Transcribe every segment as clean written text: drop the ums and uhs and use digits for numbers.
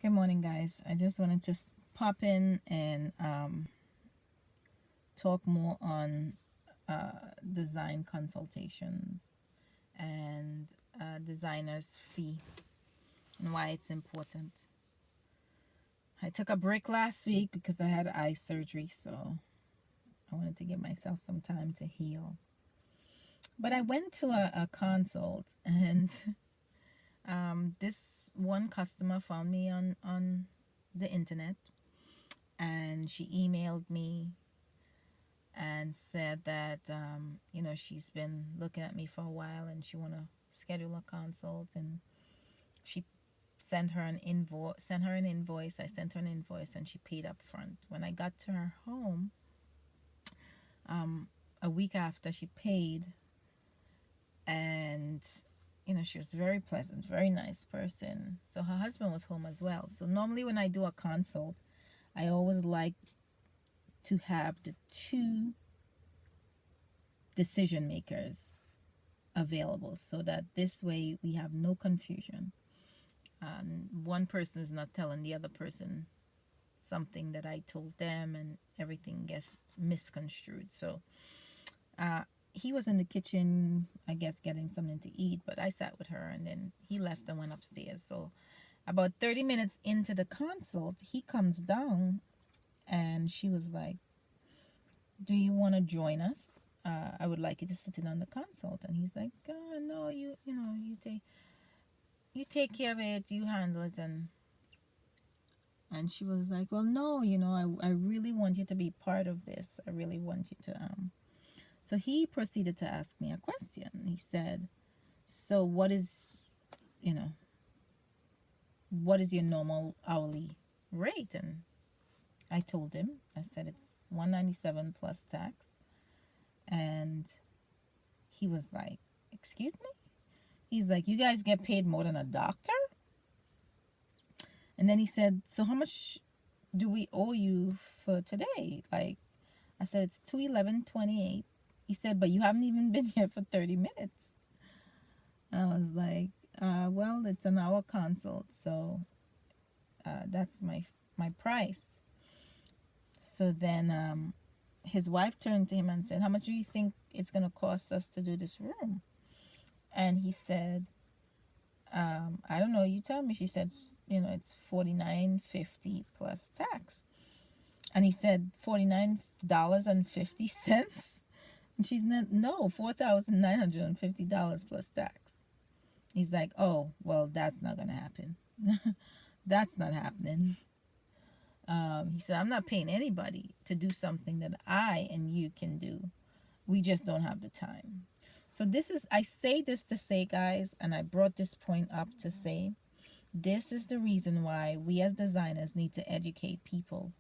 Good morning, guys. I just wanted to pop in and talk more on design consultations and designer's fee and why it's important. I took a break last week because I had eye surgery, so I wanted to give myself some time to heal. But I went to a consult, and this one customer found me on the internet, and she emailed me and said that she's been looking at me for a while and she want to schedule a consult, and she sent her an invoice. I sent her an invoice and she paid up front. When I got to her home, a week after, she paid, and she was very pleasant, very nice person. So her husband was home as well. So normally when I do a consult, I always like to have the two decision makers available, so that this way we have no confusion. One person is not telling the other person something that I told them, and everything gets misconstrued. So he was in the kitchen, I guess, getting something to eat, but I sat with her, and then he left and went upstairs. So about 30 minutes into the consult, he comes down, and she was like, "Do you want to join us? I would like you to sit in on the consult." And he's like, "No, you take care of it, you handle it." And she was like, "Well, no, I really want you to be part of this. I really want you to." So he proceeded to ask me a question. He said, "So you know, what is your normal hourly rate?" And I told him, I said it's $197 plus tax. And he was like, "Excuse me?" He's like, "You guys get paid more than a doctor?" And then he said, "So how much do we owe you for today?" Like, I said, "It's $211.28. He said, "But you haven't even been here for 30 minutes. And I was like, "Well, it's an hour consult, so that's my price." So then his wife turned to him and said, "How much do you think it's going to cost us to do this room?" And he said, "I don't know. You tell me." She said, "It's $49.50 plus tax." And he said, $49.50. And she's not, "No, $4,950 plus tax." He's like, "Oh, well, that's not going to happen." That's not happening. He said, "I'm not paying anybody to do something that I and you can do. We just don't have the time." So I say this to say, guys, and I brought this point up to say, this is the reason why we as designers need to educate people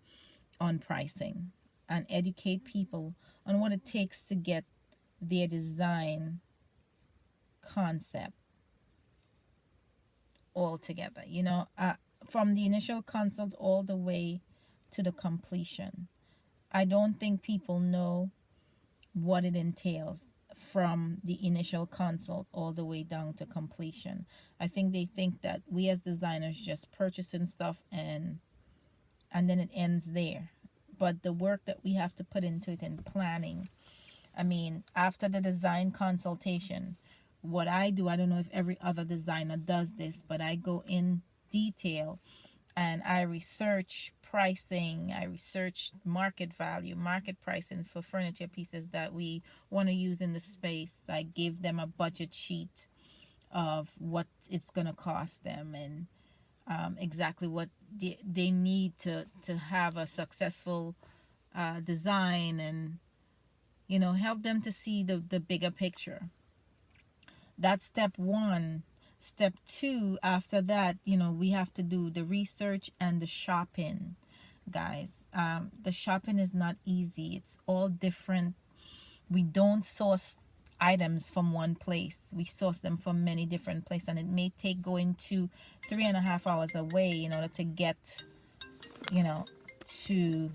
on pricing and educate people on what it takes to get their design concept all together. From the initial consult all the way to the completion. I don't think people know what it entails from the initial consult all the way down to completion. I think they think that we as designers just purchasing stuff and then it ends there. But the work that we have to put into it in planning. I mean, after the design consultation, what I do, I don't know if every other designer does this, but I go in detail and I research pricing, I research market value, market pricing for furniture pieces that we want to use in the space. I give them a budget sheet of what it's going to cost them, and exactly what they need to have a successful design, and help them to see the bigger picture. That's step one. Step two, after that, we have to do the research and the shopping, guys. The shopping is not easy. It's all different. We don't source items from one place. We source them from many different places, and it may take going to 3.5 hours away in order to get, to